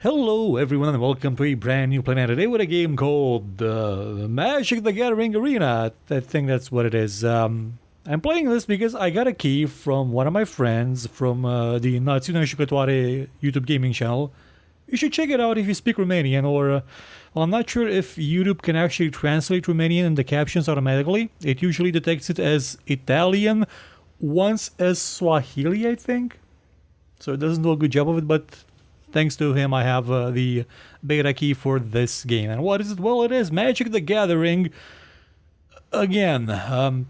Hello everyone and welcome to a brand new PlayNow today with a game called Magic the Gathering Arena. I think that's what it is. I'm playing this because I got a key from one of my friends from the Națiunea Jucătoare YouTube gaming channel. You should check it out if you speak Romanian well, I'm not sure if YouTube can actually translate Romanian in the captions automatically. It usually detects it as Italian, once as Swahili, I think. So it doesn't do a good job of it, but thanks to him, I have the beta key for this game. And what is it? Well, it is Magic the Gathering again.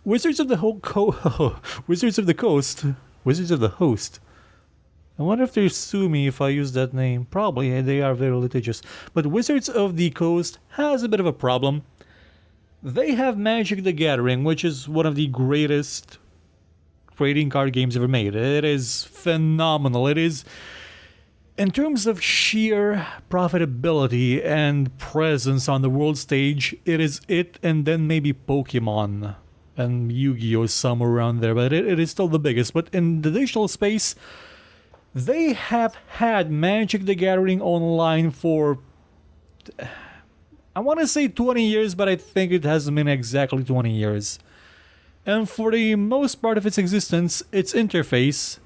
Wizards of the Wizards of the Coast, Wizards of the Host. I wonder if they sue me if I use that name. Probably, they are very litigious. But Wizards of the Coast has a bit of a problem. They have Magic the Gathering, which is one of the greatest trading card games ever made. It is phenomenal. It is, in terms of sheer profitability and presence on the world stage, it is it and then maybe Pokemon and Yu-Gi-Oh! Somewhere around there, but it is still the biggest. But in the digital space, they have had Magic the Gathering Online for, I want to say 20 years, but I think it hasn't been exactly 20 years. And for the most part of its existence, its interface,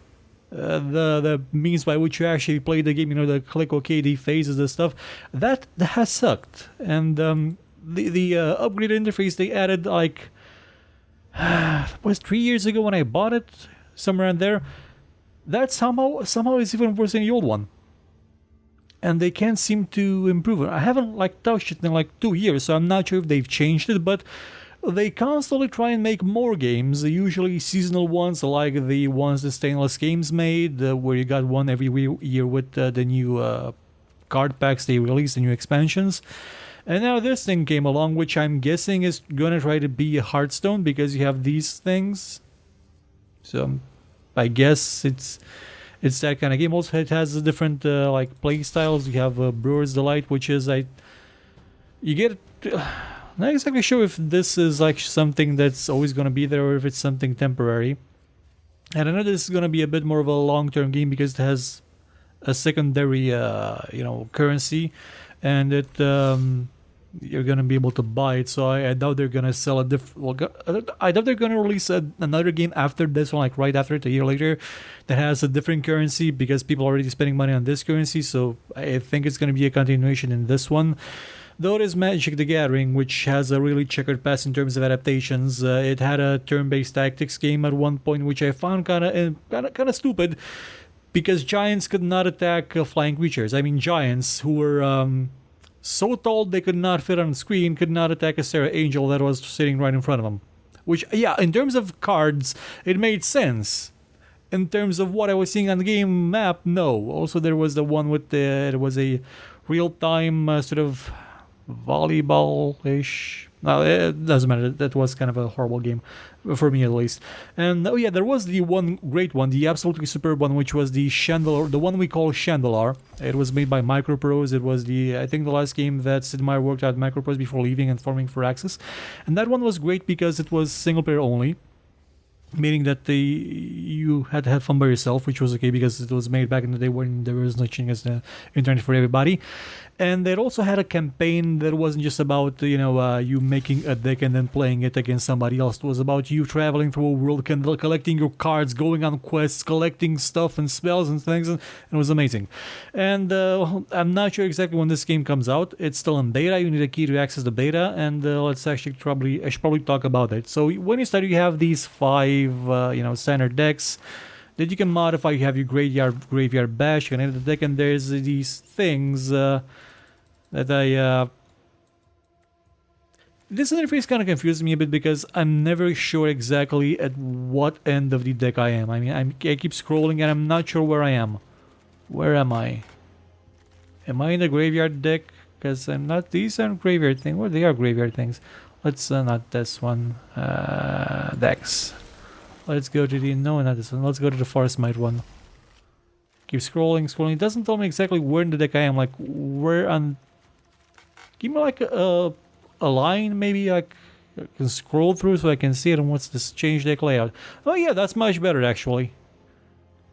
the means by which you actually play the game, the click OK, the phases, the stuff, that has sucked. And the upgraded interface they added was 3 years ago when I bought it, somewhere in there. That somehow is even worse than the old one. And they can't seem to improve it. I haven't touched it in 2 years, so I'm not sure if they've changed it, but they constantly try and make more games, usually seasonal ones like the ones the Stainless Games made, where you got one every year with the new card packs they released, the new expansions. And now this thing came along, which I'm guessing is going to try to be a Hearthstone because you have these things. So I guess it's that kind of game. Also, it has different play styles. You have Brewer's Delight, which is you get. Not exactly sure if this is something that's always going to be there or if it's something temporary. And I know this is going to be a bit more of a long-term game because it has a secondary, currency, and it you're going to be able to buy it. So I doubt they're going to sell a different. Well, I doubt they're going to release another game after this one, right after it, a year later, that has a different currency because people are already spending money on this currency. So I think it's going to be a continuation in this one. Though it is Magic the Gathering, which has a really checkered past in terms of adaptations. It had a turn-based tactics game at one point, which I found kind of stupid, because giants could not attack flying creatures. I mean, giants who were so tall they could not fit on the screen could not attack a Sarah Angel that was sitting right in front of them. Which, yeah, in terms of cards, it made sense. In terms of what I was seeing on the game map, no. Also, there was the one with it was a real-time sort of volleyball-ish. No, it doesn't matter. That was kind of a horrible game, for me at least. And oh yeah, there was the one great one, the absolutely superb one, which was the Chandelar, the one we call Chandelar. It was made by Microprose. It was I think the last game that Sid Meier worked at Microprose before leaving and forming Firaxis. And that one was great because it was single player only, meaning that you had to have fun by yourself, which was okay because it was made back in the day when there was no thing as the internet for everybody. And it also had a campaign that wasn't just about you making a deck and then playing it against somebody else. It was about you traveling through a world, collecting your cards, going on quests, collecting stuff and spells and things, and it was amazing. And I'm not sure exactly when this game comes out. It's still in beta. You need a key to access the beta, and I should probably talk about it. So when you start, you have these 5 standard decks that you can modify. You have your graveyard bash, you can edit the deck, and there's these things that this interface kind of confuses me a bit because I'm never sure exactly at what end of the deck I am. I mean, I keep scrolling and I'm not sure where I am. Where am I? Am I in the graveyard deck? Because I'm not. These aren't graveyard things. Well, they are graveyard things. Let's not this one. Decks. Let's go to not this one. Let's go to the Forest Might one. Keep scrolling. It doesn't tell me exactly where in the deck I am. Where on. Give me a line, maybe I can scroll through so I can see it. And what's this change deck layout? Oh yeah, that's much better actually.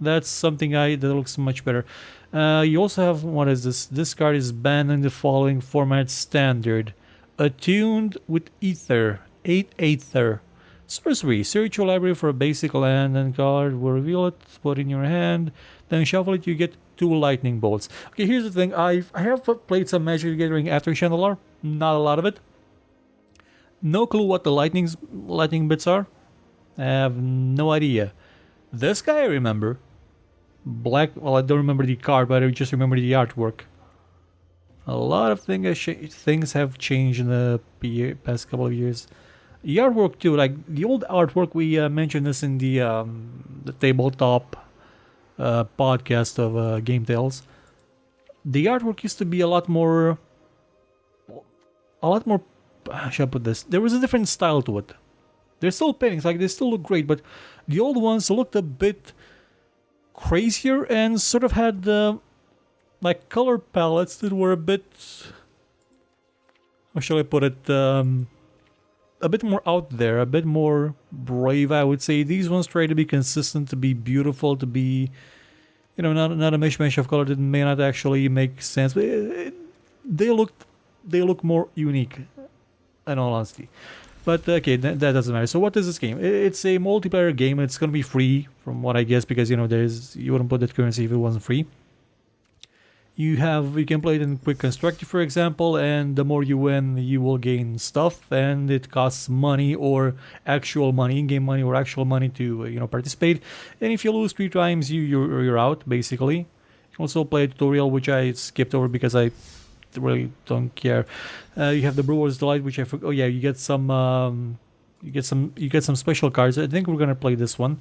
That's something that looks much better. You also have, what is this? This card is banned in the following format standard. Attuned with Ether. 8 Aether. Sorcery. Search your library for a basic land and card. Will reveal it. Put it in your hand. Then shuffle it. You get 2 lightning bolts. Okay, here's the thing. I have played some Magic the Gathering after Channeler. Not a lot of it. No clue what the lightning bits are. I have no idea. This guy I remember. Black. Well, I don't remember the card, but I just remember the artwork. A lot of things have changed in the past couple of years. The artwork too, like the old artwork, we mentioned this in the tabletop podcast of Game Tales. The artwork used to be a lot more. How should I put this? There was a different style to it. They're still paintings, like they still look great, but the old ones looked a bit crazier and sort of had like color palettes that were a bit. How shall I put it? A bit more out there, a bit more brave, I would say. These ones try to be consistent, to be beautiful, to be, not a mishmash of color that may not actually make sense. But they look more unique, in all honesty. But okay, that doesn't matter. So what is this game? It's a multiplayer game. It's gonna be free, from what I guess, because you wouldn't put that currency if it wasn't free. You can play it in Quick Constructive, for example, and the more you win, you will gain stuff, and it costs money or actual money, in-game money or actual money to participate. And if you lose 3 times, you're out basically. You can also play a tutorial, which I skipped over because I really don't care. You have the Brewer's Delight, which I forgot. Oh yeah, you get some special cards. I think we're gonna play this one.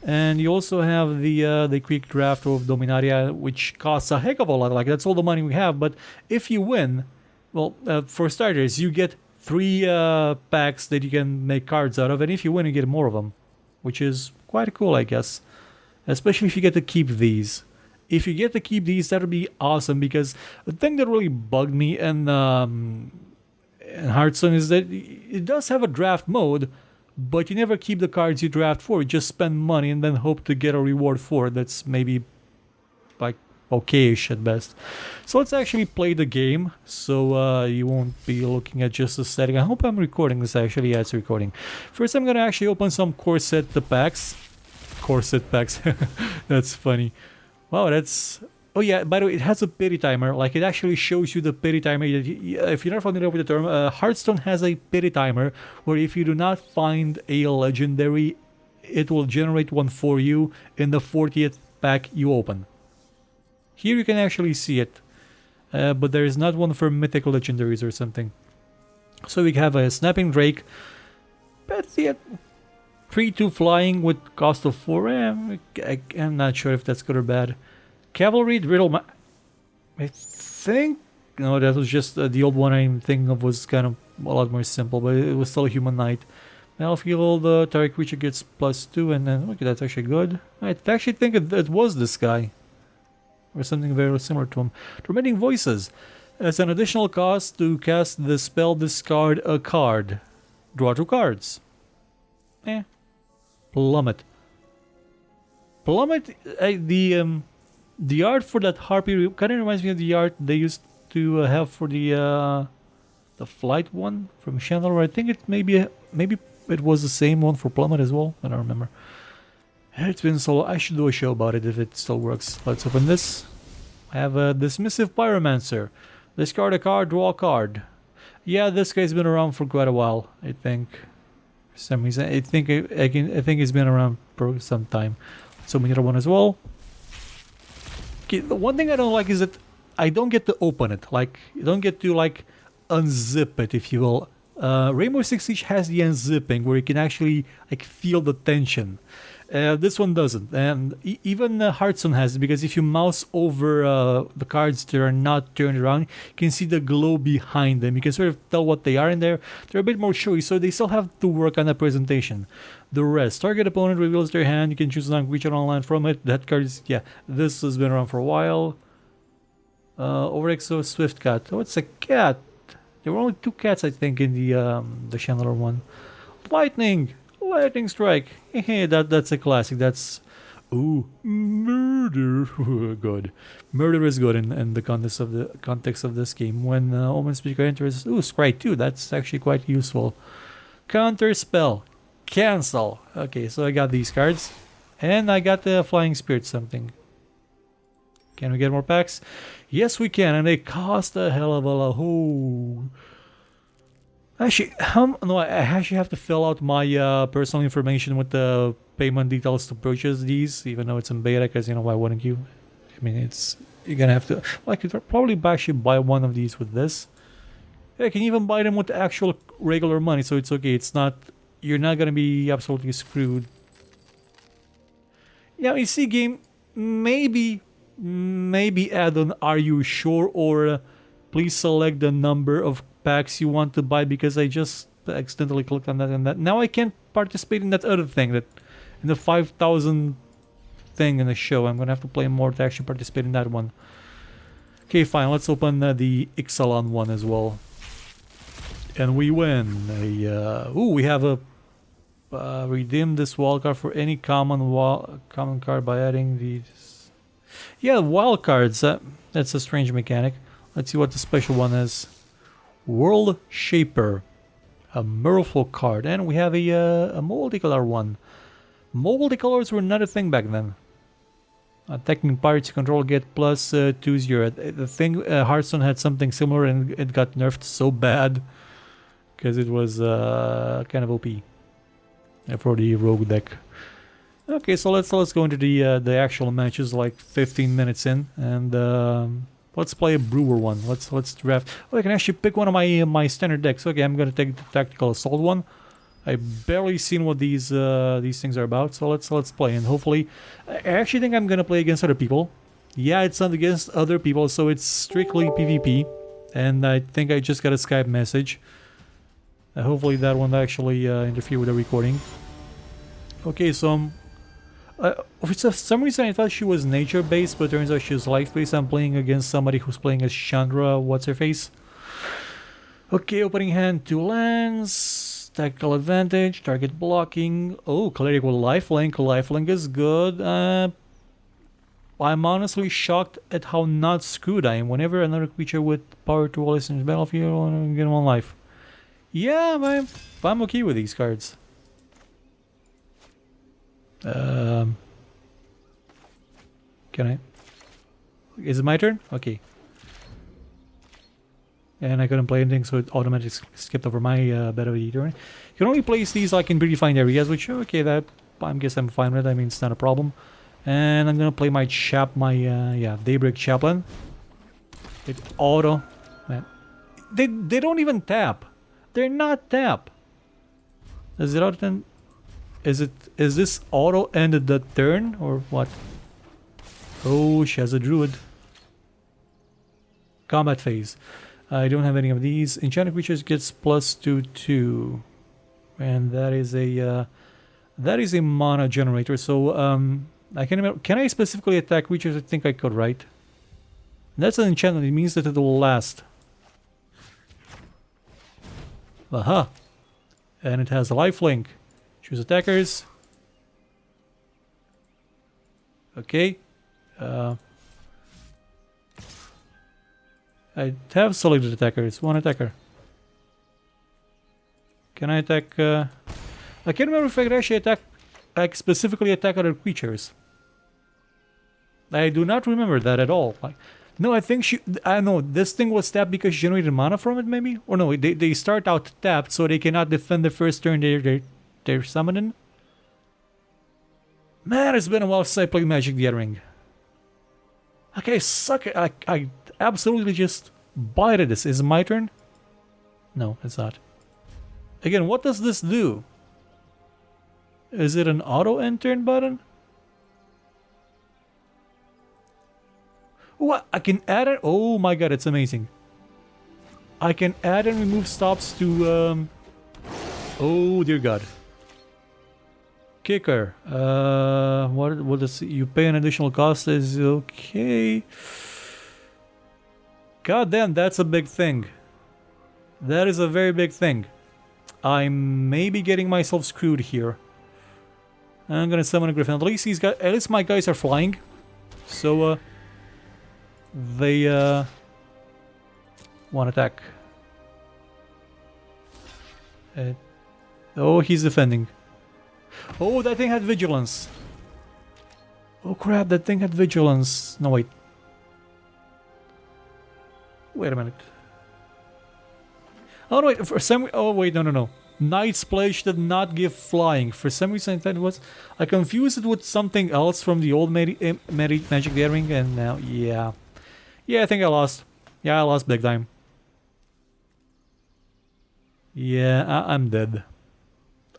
And you also have the quick draft of Dominaria, which costs a heck of a lot. Like, that's all the money we have. But if you win, well, for starters, you get 3 packs that you can make cards out of, and if you win, you get more of them, which is quite cool, I guess. Especially if you get to keep these. If you get to keep these, that would be awesome, because the thing that really bugged me in Hearthstone is that it does have a draft mode, but you never keep the cards you draft for. You just spend money and then hope to get a reward for it that's maybe like okayish at best. So let's actually play the game, so you won't be looking at just the setting. I hope I'm recording this actually. Yeah, it's recording. First, I'm gonna actually open some corset packs. Corset packs. That's funny. Wow, that's... Oh yeah, by the way, it has a pity timer. Like, it actually shows you the pity timer. If you're not familiar with the term, Hearthstone has a pity timer where if you do not find a legendary, it will generate one for you in the 40th pack you open. Here you can actually see it, but there is not one for mythical legendaries or something. So we have a Snapping Drake, that's it. 3/2 flying with cost of 4. I'm not sure if that's good or bad. Cavalry Riddle. I think no, that was just the old one I'm thinking of was kind of a lot more simple, but it was still a human knight. Battlefield, the target creature gets +2, and then okay, that's actually good. I actually think it was this guy, or something very similar to him. Tormenting Voices. As an additional cost to cast the spell, discard a card. Draw 2 cards. Plummet. Plummet, the art for that harpy kind of reminds me of the art they used to have for the flight one from Chandler. I think it maybe it was the same one for Plummet as well. I don't remember. It's been so long. I should do a show about it if it still works. Let's open this. I have a Dismissive Pyromancer. Discard a card, draw a card. Yeah, this guy's been around for quite a while, I think. For some reason, I think he's been around for some time. So we need one as well. Okay, the one thing I don't like is that I don't get to open it. Like, you don't get to like unzip it, if you will. Rainbow Six Siege has the unzipping where you can actually like feel the tension. This one doesn't, and even Hearthstone has it, because if you mouse over the cards that are not turned around, you can see the glow behind them. You can sort of tell what they are in there. They're a bit more showy, so they still have to work on the presentation. The rest, target opponent reveals their hand. You can choose an creature online from it. That card is, yeah, this has been around for a while. Overexo Swift Cat. Oh, it's a cat. There were only 2 cats, I think, in the Chandler one. Lightning Strike. That's a classic. That's Ooh, murder. Good. Murder is good in the context of this game. When Omen Speaker enters, ooh, Scry 2. That's actually quite useful. Counter spell. Cancel. Okay, so I got these cards. And I got the Flying Spirit something. Can we get more packs? Yes, we can, and they cost a hell of a lot. Oh. Actually, no, I actually have to fill out my personal information with the payment details to purchase these, even though it's in beta, because, you know, why wouldn't you? I mean, you're gonna have to... Well, I could probably actually buy one of these with this. I can even buy them with actual regular money, so it's okay. It's not... You're not gonna be absolutely screwed. Yeah, you see, game, maybe add on "Are you sure?" or please select the number of packs you want to buy, because I just accidentally clicked on that and that. Now I can't participate in that other thing, that in the 5,000 thing in the show. I'm gonna have to play more to actually participate in that one. Okay, fine. Let's open the Ixalan one as well, and we win. Ooh, we have a redeem this wildcard for any common card by adding these. Yeah, wildcards. That's a strange mechanic. Let's see what the special one is. World Shaper, a Merfolk card, and we have a multicolor one. Multicolors were not a thing back then. Attacking pirates you control get plus 2/0. The thing Hearthstone had something similar, and it got nerfed so bad because it was kind of OP for the rogue deck. Okay, so let's go into the actual matches, like 15 minutes in, and let's play a brewer one. Let's draft. Oh, I can actually pick one of my standard decks. Okay, I'm gonna take the tactical assault one. I barely seen what these things are about, so let's play, and hopefully, I actually think I'm gonna play against other people. Yeah, it's not against other people, so it's strictly PvP, and I think I just got a Skype message. Hopefully that won't actually interfere with the recording. Okay, so for some reason I thought she was nature-based, but it turns out she's life-based. I'm playing against somebody who's playing as Chandra, what's-her-face. Okay, opening hand, 2 lands, tactical advantage, target blocking. Oh, cleric with lifelink. Lifelink is good. I'm honestly shocked at how not screwed I am. Whenever another creature with power to all in the battlefield, I get 1 life. Yeah, I'm okay with these cards. Can I? Is it my turn? Okay. And I couldn't play anything, so it automatically skipped over my battle turn. You can only place these like in predefined areas, which okay, that I guess I'm fine with. I mean, it's not a problem. And I'm gonna play my Daybreak Chaplain. It auto, man. They don't even tap. They're not tap. Is it auto? Is this auto ended the turn or what? Oh, she has a druid. Combat phase. I don't have any of these. Enchanted creatures gets +2/2, and that is a mana generator. So I can remember. Can I specifically attack creatures? I think I could, right? That's an enchantment. It means that it will last. Aha! And it has a lifelink. Choose attackers. Okay. I have selected attackers. 1 attacker. Can I attack? I can't remember if I could actually attack, like specifically attack other creatures. I do not remember that at all. Like, no, I think I know this thing was tapped because she generated mana from it, maybe, or no? They start out tapped, so they cannot defend the first turn they're summoning. Man, it's been a while since I played Magic the Gathering. Okay, suck it. I absolutely just bited this. Is it my turn? No, it's not. Again, what does this do? Is it an auto end turn button? What? I can add it? Oh my god, it's amazing. I can add and remove stops to oh dear god. Kicker. What is you pay an additional cost is okay. God damn, that's a big thing. That is a very big thing. I may be getting myself screwed here. I'm gonna summon a Griffin. At least my guys are flying. So, they, one attack. Oh, he's defending. Oh, that thing had vigilance. Oh crap, that thing had vigilance. No, wait. Wait a minute. Oh, no, wait, for some... Oh, wait, no. Night Splash did not give flying. For some reason, that was... I confused it with something else from the old Magic the Gathering, and now, yeah. Yeah, I think I lost. Yeah, I lost big time. Yeah, I'm dead.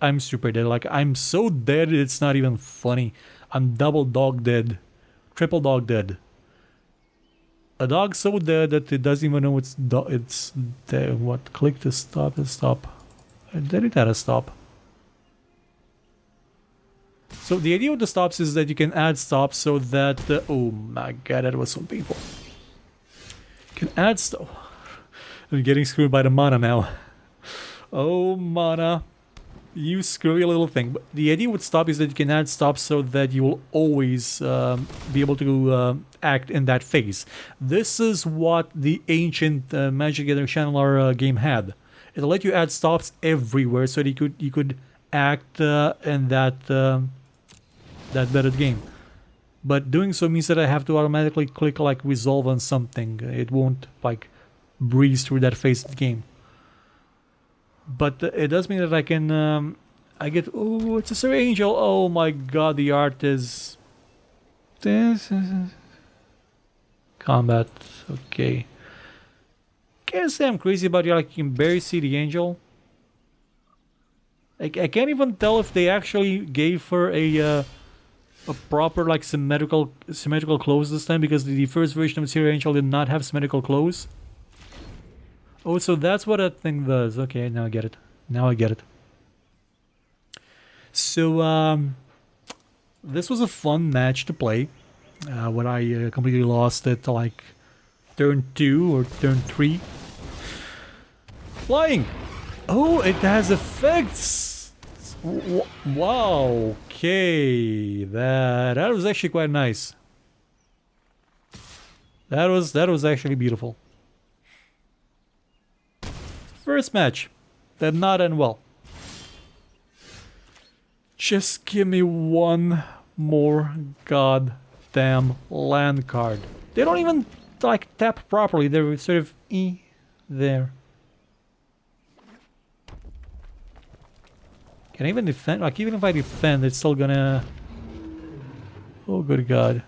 I'm super dead. Like, I'm so dead, it's not even funny. I'm double dog dead. Triple dog dead. A dog so dead that it doesn't even know it's dead. What? Click to stop and stop. I didn't have a stop. So the idea with the stops is that you can add stops so that... oh my god, that was so painful. You can add stop. I'm getting screwed by the mana now. Oh, mana. You screwy little thing. But the idea with stop is that you can add stops so that you will always be able to act in that phase. This is what the ancient Magic the Gathering Channeler game had. It'll let you add stops everywhere so that you could act in that bettered game. But doing so means that I have to automatically click like resolve on something. It won't like breeze through that phase of the game. But it does mean that I can, I get, oh, it's a Sir Angel. Oh my god, the art is... This is... Combat, okay. Can't say I'm crazy about it, like you can barely see the angel. I can't even tell if they actually gave her a proper like symmetrical clothes this time, because the first version of Sir Angel did not have symmetrical clothes. Oh, so that's what that thing does. Okay, now I get it. Now I get it. So, this was a fun match to play. When I completely lost it to like turn 2 or turn 3. Flying! Oh, it has effects! Wow, okay. That was actually quite nice. That was actually beautiful. First match did not end well. Just give me one more goddamn land card. They don't even like tap properly. They're sort of there. Can I even defend? Like even if I defend, it's still gonna... Oh good god.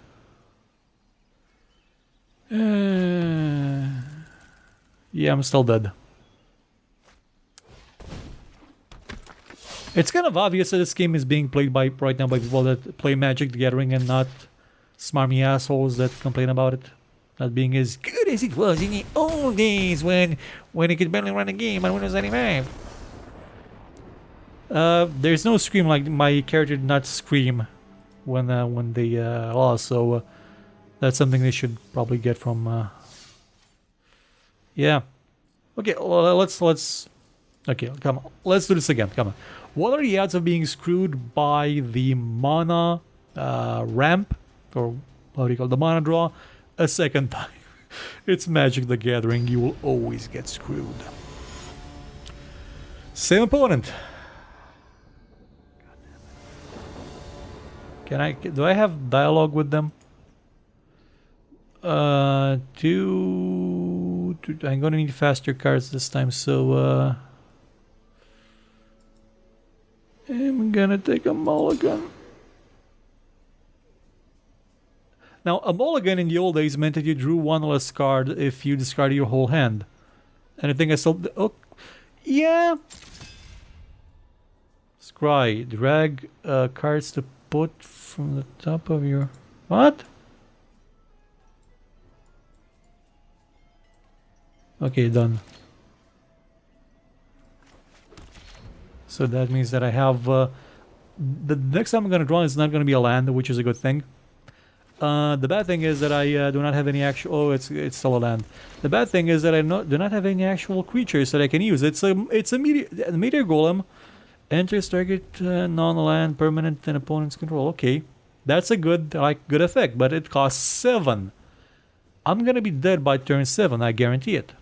Yeah, I'm still dead. It's kind of obvious that this game is being played by right now by people that play Magic the Gathering and not smarmy assholes that complain about it not being as good as it was in the old days when it could barely run a game on Windows 95. There's no scream, like my character did not scream when they lost, so that's something they should probably get from. Yeah. Okay, well, let's. Okay, come on. Let's do this again. Come on. What are the odds of being screwed by the mana ramp, or what do you call it, the mana draw, a second time? It's Magic the Gathering. You will always get screwed. Same opponent. Do I have dialogue with them? I'm gonna need faster cards this time, so I'm gonna take a mulligan. Now, a mulligan in the old days meant that you drew one less card if you discarded your whole hand. And I think I still... Oh, yeah. Scry. Drag cards to put from the top of your... What? Okay, done. So that means that I have... the next time I'm going to draw is not going to be a land, which is a good thing. The bad thing is that I do not have any actual... Oh, it's still a land. The bad thing is that I do not have any actual creatures that I can use. It's a meteor golem Enters target non-land permanent in opponent's control. Okay, that's a good good effect, but it costs 7. I'm gonna be dead by turn 7. I guarantee it.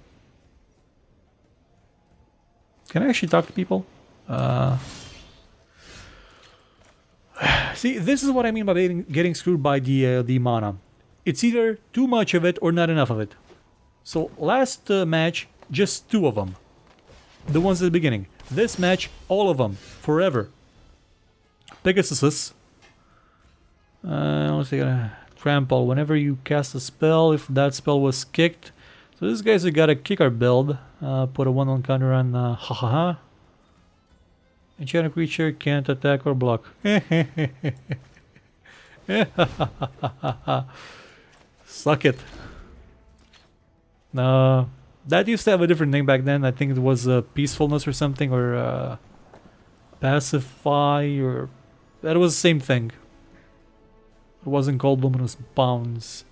Can I actually talk to people? See, this is what I mean by getting screwed by the mana. It's either too much of it or not enough of it. So last match, just 2 of them. The ones at the beginning. This match, all of them. Forever. Pegasus. Let's see. Trample. Whenever you cast a spell, if that spell was kicked. So this guy's got a kicker build. Put a 1-1 counter on ha. Enchanted creature can't attack or block. Suck it. That used to have a different name back then. I think it was peacefulness or something, or pacify, or that was the same thing. It wasn't called luminous bonds.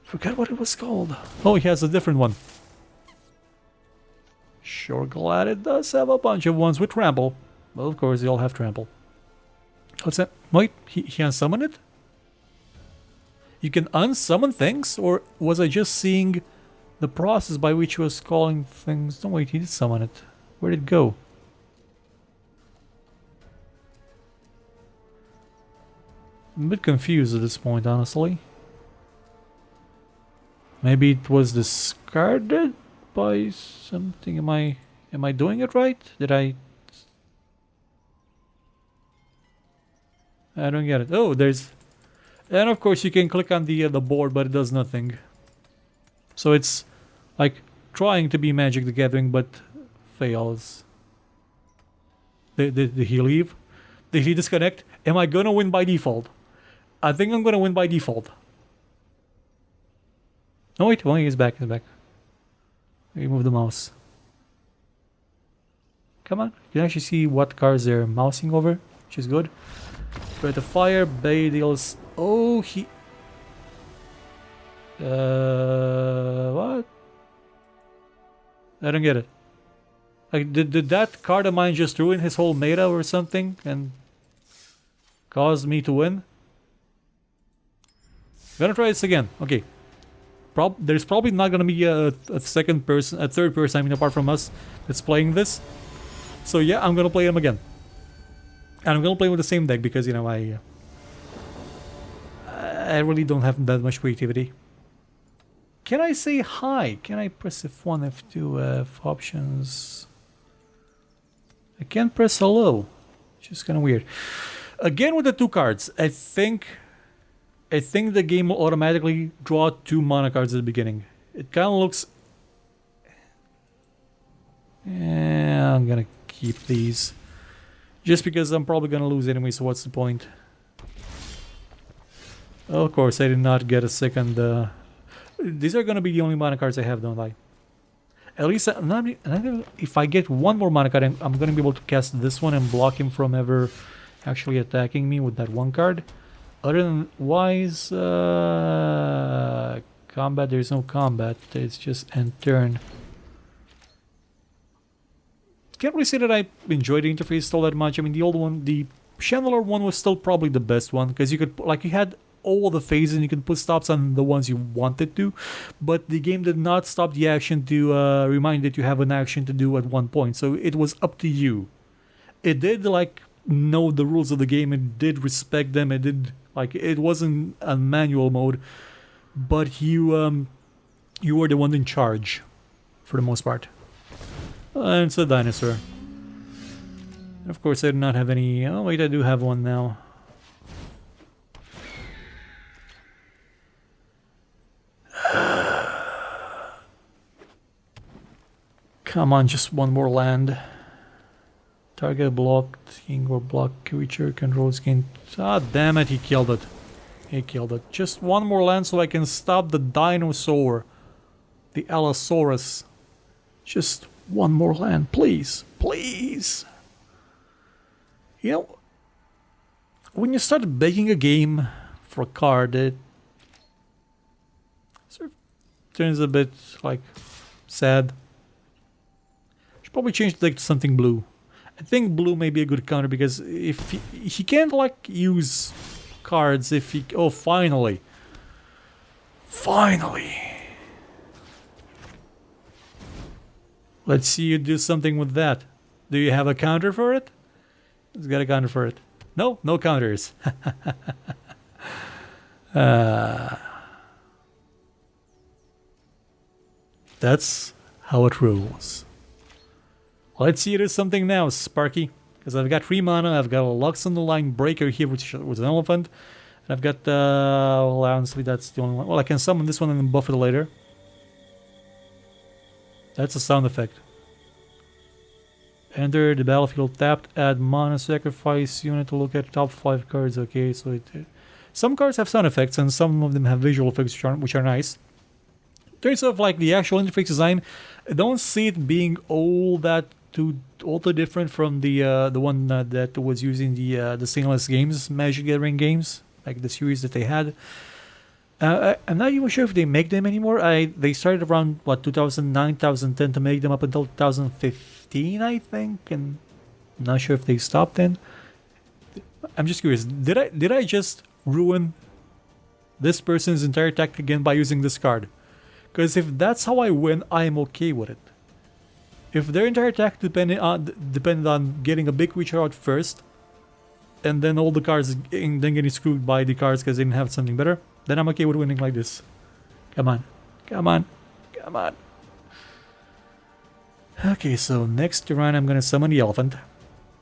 Forget what it was called. Oh, he has a different one. Sure glad it does have a bunch of ones with trample. Well, of course, they all have trample. What's that? Wait, he can summon it? You can unsummon things? Or was I just seeing the process by which he was calling things? No, wait, he did summon it. Where did it go? I'm a bit confused at this point, honestly. Maybe it was discarded by something. Am I doing it right? Did I don't get it. Oh, there's... And of course you can click on the board, but it does nothing. So it's like trying to be Magic the Gathering, but fails. Did he leave? Did he disconnect? Am I gonna win by default? I think I'm gonna win by default. No, wait, well, he's back, Remove the mouse. Come on, you can actually see what cards they're mousing over, which is good. Breath of Fire, Bay deals... Oh, he... What? I don't get it. Like, did that card of mine just ruin his whole meta or something and cause me to win? Gonna try this again. Okay. There's probably not gonna be a third person, I mean, apart from us, that's playing this. So yeah, I'm gonna play him again. And I'm gonna play with the same deck because, you know, I really don't have that much creativity. Can I say hi? Can I press F1, F2, F options? I can't press hello. Which is kind of weird. Again with the 2 cards, I think the game will automatically draw 2 mana cards at the beginning. It kind of looks... Yeah, I'm gonna keep these. Just because I'm probably gonna lose anyway, so what's the point? Of course, I did not get a second... These are gonna be the only mana cards I have, don't I? At least, if I get 1 more mana card, I'm gonna be able to cast this one and block him from ever actually attacking me with that 1 card. Other than wise combat, there's no combat. It's just end turn. Can't really say that I enjoyed the interface all that much. I mean, the old one, the Chandler one, was still probably the best one because you could, like, you had all the phases and you can put stops on the ones you wanted to, but the game did not stop the action to remind that you have an action to do at one point. So it was up to you. It did like know the rules of the game. It did respect them. It did. Like, it wasn't a manual mode, but you were the one in charge, for the most part. And it's a dinosaur. And of course, I do not have any... Oh, wait, I do have one now. Come on, just 1 more land. Target blocked, king or blocked creature controls gain. Ah, damn it, he killed it. He killed it. Just 1 more land so I can stop the dinosaur. The Allosaurus. Just 1 more land, please. Please. You know, when you start begging a game for a card, it sort of turns a bit, like, sad. Should probably change the deck to something blue. I think blue may be a good counter because if he can't like use cards if he... Oh, finally. Finally. Let's see you do something with that. Do you have a counter for it? He's got a counter for it. No, no counters. That's how it rolls. Let's see you do something now, Sparky. Because I've got 3 mana, I've got a Lux on the Line Breaker here, which was an elephant. And I've got, well, honestly, that's the only one. Well, I can summon this one and then buff it later. That's a sound effect. Enter the battlefield tapped, add mana, sacrifice unit to look at top 5 cards. Okay, so some cards have sound effects and some of them have visual effects which are nice. In terms of like the actual interface design, I don't see it being all too different from the one that was using the Stainless Games Magic Gathering games, like the series that they had. I'm not even sure if they make them anymore. They started around what 2009, 2010 to make them up until 2015, I think, and I'm not sure if they stopped then. I'm just curious. Did I just ruin this person's entire tactic again by using this card? Because if that's how I win, I am okay with it. If their entire attack depended on getting a big creature out first, and then all the cards then getting screwed by the cards because they didn't have something better, then I'm okay with winning like this. Come on. Come on. Come on. Okay, so next turn I'm gonna summon the elephant.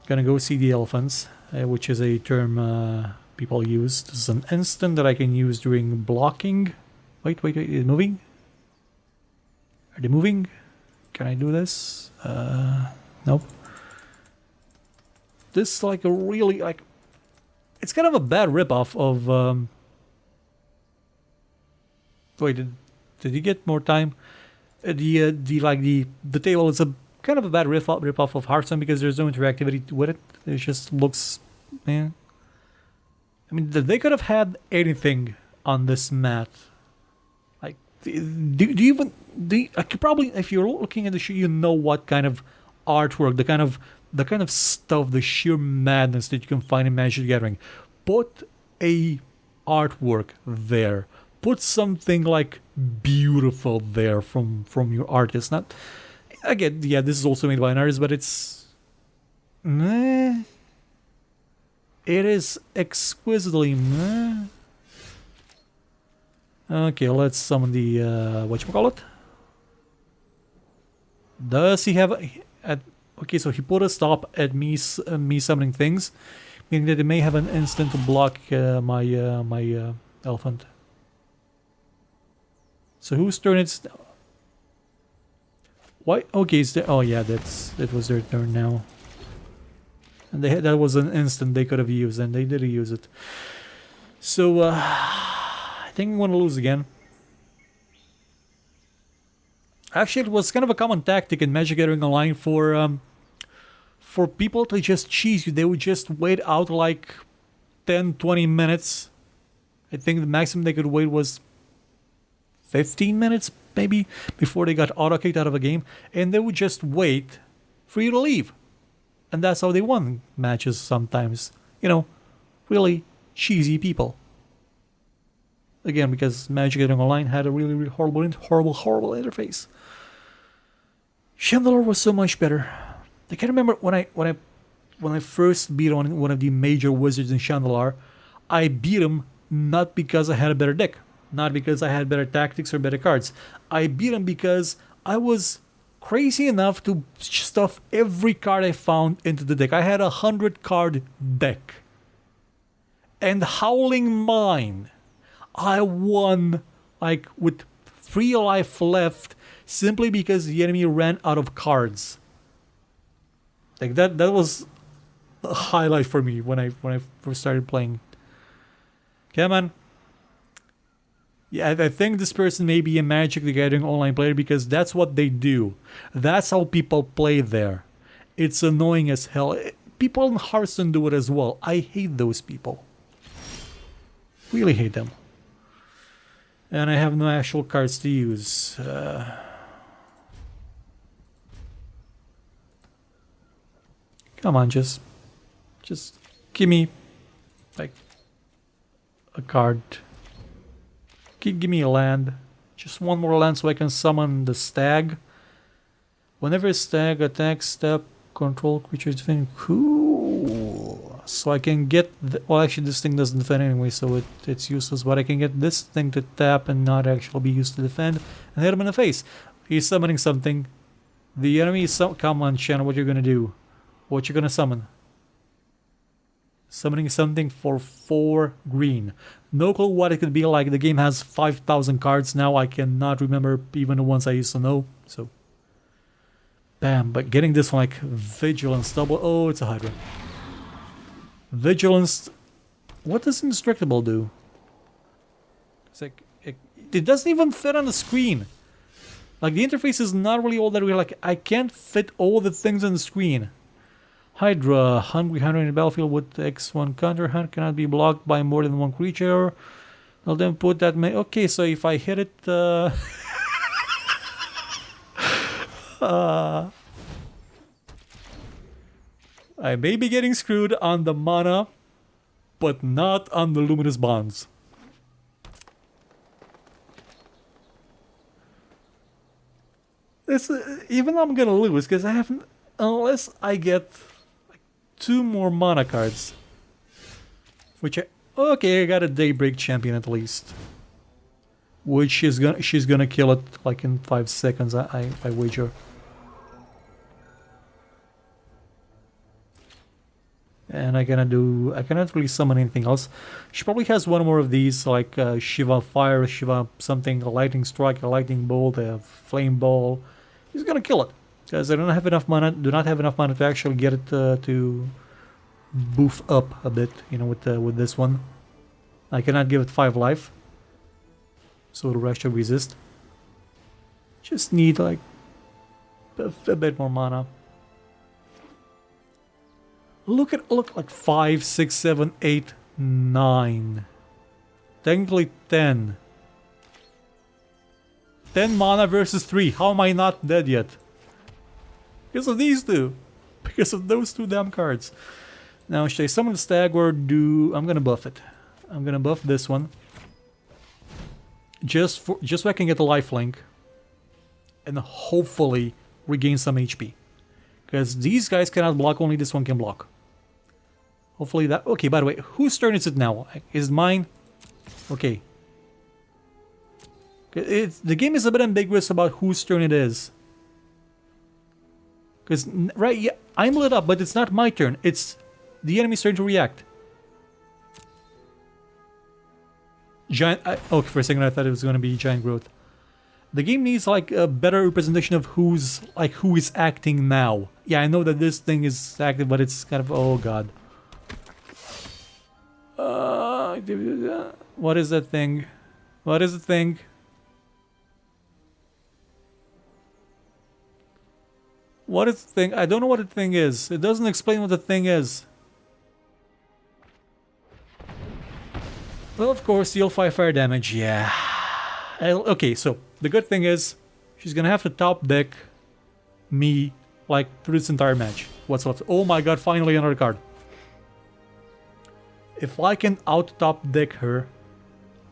Gonna go see the elephants, which is a term people use. This is an instant that I can use during blocking. Wait, is it moving? Are they moving? Can I do this? Nope. This is like a really like... It's kind of a bad ripoff of... Wait, did he get more time? The table is a kind of a bad ripoff of Hearthstone because there's no interactivity with it. It just looks... Man. I mean, they could have had anything on this mat. Like, do you even... I could probably, if you're looking at the show, you know what kind of artwork, the kind of stuff, the sheer madness that you can find in Magic the Gathering. Put a artwork there. Put something like beautiful there from your artist. Not again, yeah, this is also made by an artist, but it's meh. It is exquisitely meh. Okay, let's summon the whatchamacallit. Does he have okay, so he put a stop at me summoning things, meaning that he may have an instant to block my elephant. So whose turn it's now? Why? Okay, oh yeah, that was their turn now. And that was an instant they could have used, and they did use it. So I think I'm gonna lose again. Actually, it was kind of a common tactic in Magic Gathering Online for people to just cheese you. They would just wait out like 10-20 minutes. I think the maximum they could wait was 15 minutes, maybe, before they got auto-kicked out of a game. And they would just wait for you to leave. And that's how they won matches sometimes. You know, really cheesy people. Again, because Magic Gathering Online had a really, really horrible interface. Chandelier was so much better. I can't remember when I first beat one of the major wizards in Chandelier. I beat him not because I had a better deck, not because I had better tactics or better cards. I beat him because I was crazy enough to stuff every card I found into the deck. I had a 100-card deck, and Howling Mine, I won like with 3 life left simply because the enemy ran out of cards. Like that was a highlight for me when I first started playing. Come on. Yeah, I think this person may be a Magic the Gathering Online player because that's what they do. That's how people play there. It's annoying as hell. People in Hearthstone do it as well. I hate those people. Really hate them. And I have no actual cards to use. Come on, just give me like a card. Give me a land. Just one more land so I can summon the stag. Whenever a stag attacks, step control creatures defend. Cool. So I can get. Well, actually, this thing doesn't defend anyway, so it's useless. But I can get this thing to tap and not actually be used to defend, and hit him in the face. He's summoning something. The enemy is come on, Shannon. What you're gonna do? What you gonna summon? Summoning something for 4 green. No clue what it could be like. The game has 5,000 cards now. I cannot remember even the ones I used to know. So, bam. But getting this one like Vigilance double. Oh, it's a Hydra. Vigilance. What does Indestructible do? It's like it doesn't even fit on the screen. Like the interface is not really all that real. Like I can't fit all the things on the screen. Hydra, hungry hunter in the battlefield with X1 counter hunt cannot be blocked by more than one creature. I'll then put that. Okay, so if I hit it, I may be getting screwed on the mana, but not on the luminous bonds. It's even I'm gonna lose because I haven't, unless I get 2 more mana cards. Which okay, I got a Daybreak champion at least. Which she's gonna kill it like in 5 seconds, I wager. And I cannot really summon anything else. She probably has one more of these, like Shiva Fire, Shiva something, a Lightning Strike, a Lightning Bolt, a Flame Ball. She's gonna kill it. Because I don't have enough mana, do not have enough mana to actually get it to boof up a bit, you know, with this one. I cannot give it 5 life. So it'll actually resist. Just need like a bit more mana. Look like 5, 6, 7, 8, 9. Technically 10. 10 mana versus 3. How am I not dead yet? Because of these two. Because of those 2 damn cards. Now, should I summon the stag or do... I'm gonna buff it. I'm gonna buff this one. Just so I can get the lifelink. And hopefully regain some HP. Because these guys cannot block, only this one can block. Hopefully that... Okay, by the way, whose turn is it now? Is it mine? Okay. The game is a bit ambiguous about whose turn it is. Because, right, yeah, I'm lit up, but it's not my turn. It's the enemy's turn to react. Giant... okay, for a second I thought it was going to be Giant Growth. The game needs, like, a better representation of who is acting now. Yeah, I know that this thing is active, but it's kind of... Oh, God. What is that thing? What is the thing? What is the thing? I don't know what the thing is. It doesn't explain what the thing is. Well, of course, you'll fight fire damage. Yeah. Okay, so the good thing is she's gonna have to top deck me like through this entire match. What's left? Oh my god, finally another card. If I can out top deck her,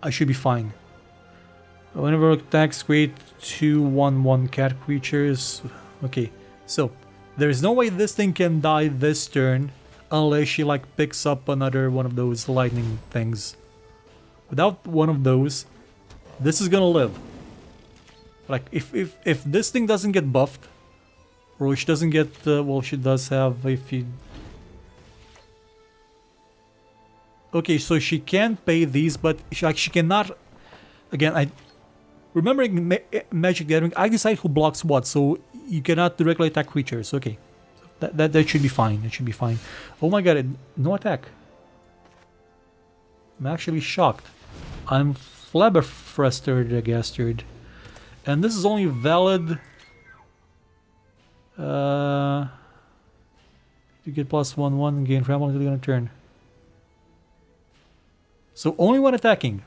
I should be fine. Whenever attacks, create 2/1/1 cat creatures. Okay, so there's no way this thing can die this turn unless she like picks up another one of those lightning things. Without one of those, this is gonna live. Like if this thing doesn't get buffed, or she doesn't get well, she does have if you. Okay, so she can pay these, but she cannot. Again, I remembering Magic Gathering, I decide who blocks what, so you cannot directly attack creatures. Okay, that should be fine. It should be fine. Oh my god, no attack. I'm actually shocked. I'm flabbergasted. And this is only valid. You get +1/1 and gain trample until the end of turn. So only when attacking.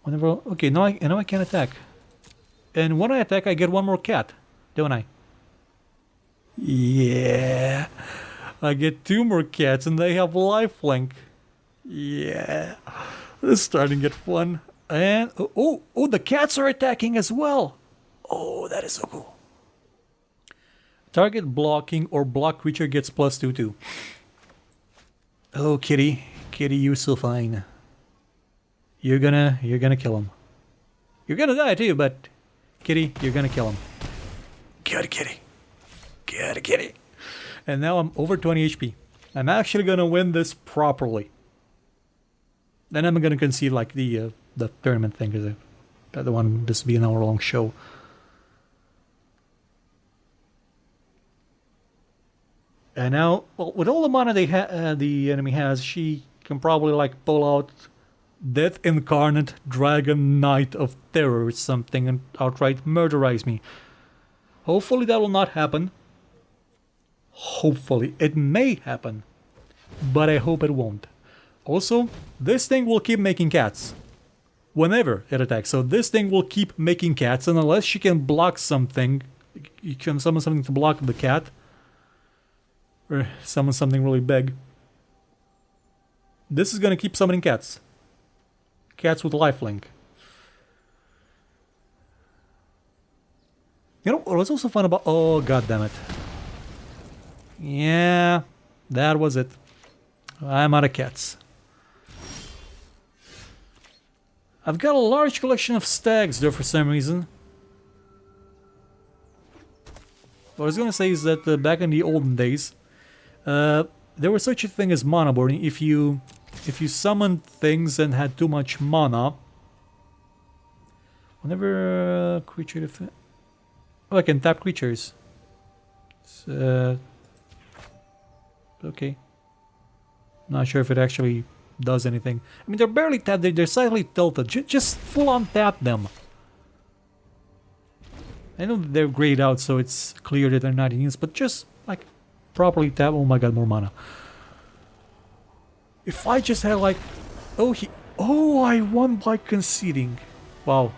Whenever okay, now I can attack. And when I attack, I get one more cat, don't I? Yeah. I get 2 more cats and they have lifelink. Yeah. This is starting to get fun. And oh, the cats are attacking as well. Oh, that is so cool. Target blocking or block creature gets +2/2. Oh, kitty, you're so fine. You're gonna kill him. You're gonna die too, but kitty, you're gonna kill him. Good kitty. Good kitty. And now I'm over 20 HP. I'm actually gonna win this properly. Then I'm gonna concede like the tournament thing because I don't want this to be an hour-long show. And now, well, with all the mana the enemy has, she can probably like pull out Death Incarnate Dragon Knight of Terror or something and outright murderize me. Hopefully that will not happen. Hopefully. It may happen. But I hope it won't. Also, this thing will keep making cats. Whenever it attacks. So this thing will keep making cats, and unless she can block something, you can summon something to block the cat. Or summon something really big. This is gonna keep summoning cats. Cats with lifelink. You know what was also fun about... Oh, god damn it. Yeah, that was it. I'm out of cats. I've got a large collection of stags there for some reason. What I was gonna say is that back in the olden days, there was such a thing as mana boarding. If you summoned things and had too much mana, whenever creature oh, I can tap creatures. Okay. Not sure if it actually does anything. I mean, they're barely tapped, they're slightly tilted. Just full on tap them. I know they're grayed out, so it's clear that they're not in use, but just like properly tap. Oh my god, more mana. If I just had like... Oh, I won by conceding. Wow.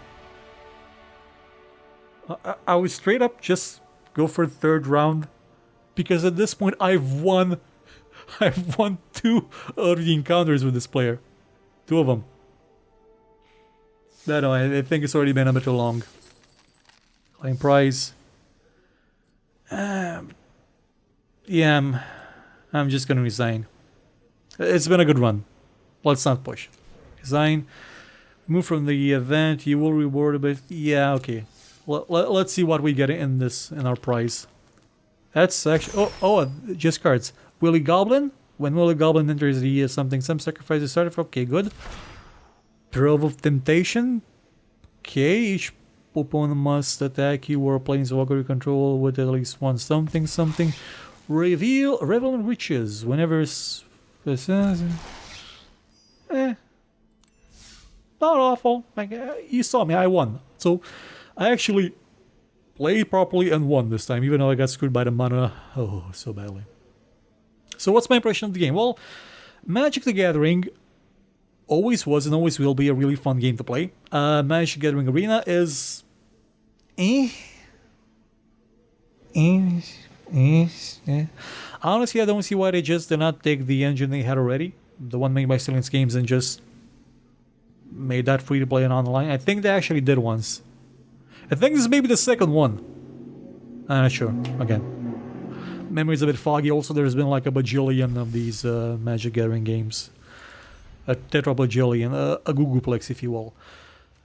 I was straight up just go for the 3rd round. Because at this point I've won 2 of the encounters with this player. 2 of them. I don't know, I think it's already been a bit too long. Claim prize. Yeah, I'm just gonna resign. It's been a good run. Let's not push. Resign. Move from the event. You will reward a bit. Yeah, okay. Let's see what we get in our prize. That's actually... Oh, just cards. Willy Goblin. When Willy Goblin enters the something, some sacrifices started from... Okay, good. Trove of Temptation. Okay, each opponent must attack you or planeswalker you control with at least one something. Revel in Riches. Whenever... Not awful. Like, you saw me, I won. So, I actually played properly and won this time, even though I got screwed by the mana. Oh, so badly. So what's my impression of the game? Well, Magic the Gathering always was and always will be a really fun game to play. Magic the Gathering Arena is... Honestly, I don't see why they just did not take the engine they had already, the one made by Silence Games, and just made that free to play and online. I think they actually did once. I think this may be the 2nd one. I'm not sure. Again, memory's a bit foggy. Also, there's been like a bajillion of these Magic Gathering games. A tetrabajillion, a googleplex, if you will.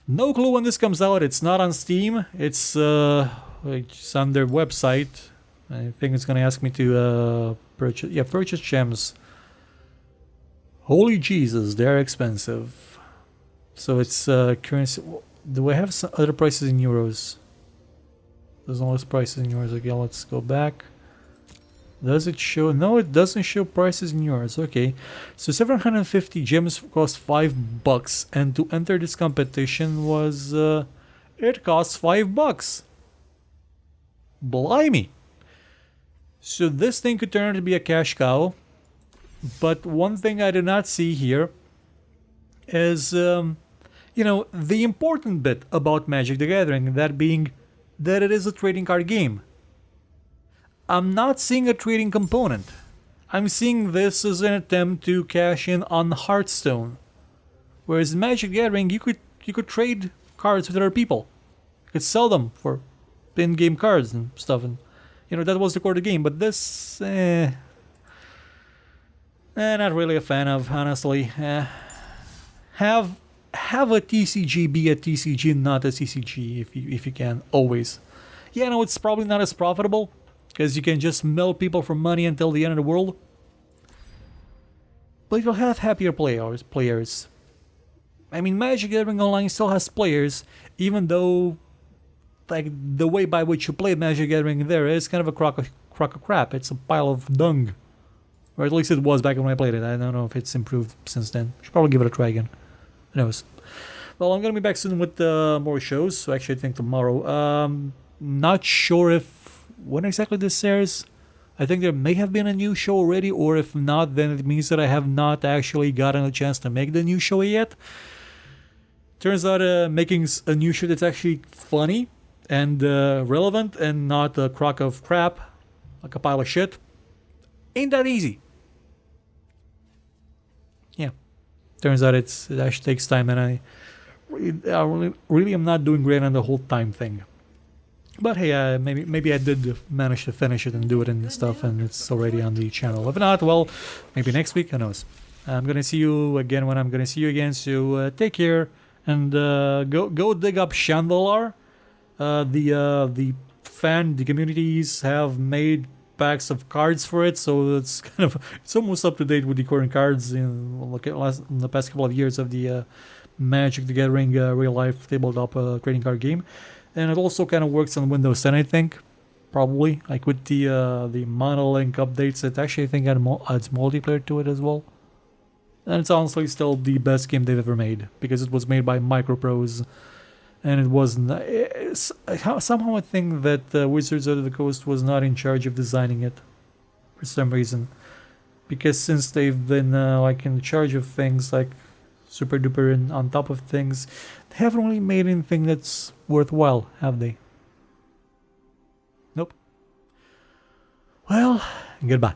No clue when this comes out. It's not on Steam. It's on their website. I think it's gonna ask me to purchase. Yeah, purchase gems. Holy Jesus, they're expensive. So it's currency. Do I have some other prices in euros? There's no less prices in euros. Okay, let's go back. Does it show? No, it doesn't show prices in euros. Okay, so 750 gems cost $5, and to enter this competition was it costs $5. Blimey! So this thing could turn out to be a cash cow, but one thing I did not see here is you know, the important bit about Magic the Gathering, that being that it is a trading card game. I'm not seeing a trading component. I'm seeing this as an attempt to cash in on Hearthstone. Whereas in Magic the Gathering, you could trade cards with other people. You could sell them for in-game cards and stuff, and that was the core of the game. But this, not really a fan of, honestly. Have a TCG be a TCG, not a CCG, if you can, always. Yeah, I know it's probably not as profitable, because you can just mill people for money until the end of the world. But you'll have happier players. I mean, Magic the Gathering Online still has players, even though like the way by which you play Magic the Gathering there is kind of a crock of crap. It's a pile of dung. Or at least it was back when I played it. I don't know if it's improved since then. Should probably give it a try again. Who knows? Well, I'm gonna be back soon with more shows. So actually, I think tomorrow. Not sure if when exactly this airs. I think there may have been a new show already, or if not, then it means that I have not actually gotten a chance to make the new show yet. Turns out making a new show that's actually funny and relevant and not a crock of crap, like a pile of shit, ain't that easy. Yeah. Turns out it actually takes time, and I really am not doing great on the whole time thing. But hey, maybe I did manage to finish it and do it and stuff, and it's already on the channel. If not, well, maybe next week, who knows. I'm gonna see you again when I'm gonna see you again, so take care, and go dig up Chandalar. The communities have made packs of cards for it, so it's almost up to date with the current cards in the past couple of years of the Magic the Gathering real life tabletop trading card game. And it also kind of works on Windows 10, I think, probably, like with the monolink updates. It actually, I think, adds multiplayer to it as well. And it's honestly still the best game they've ever made, because it was made by Microprose, and it wasn't. Somehow I think that Wizards of the Coast was not in charge of designing it, for some reason, because since they've been like in charge of things like super duper and on top of things, they haven't really made anything that's worthwhile, have they? Nope. Well, goodbye.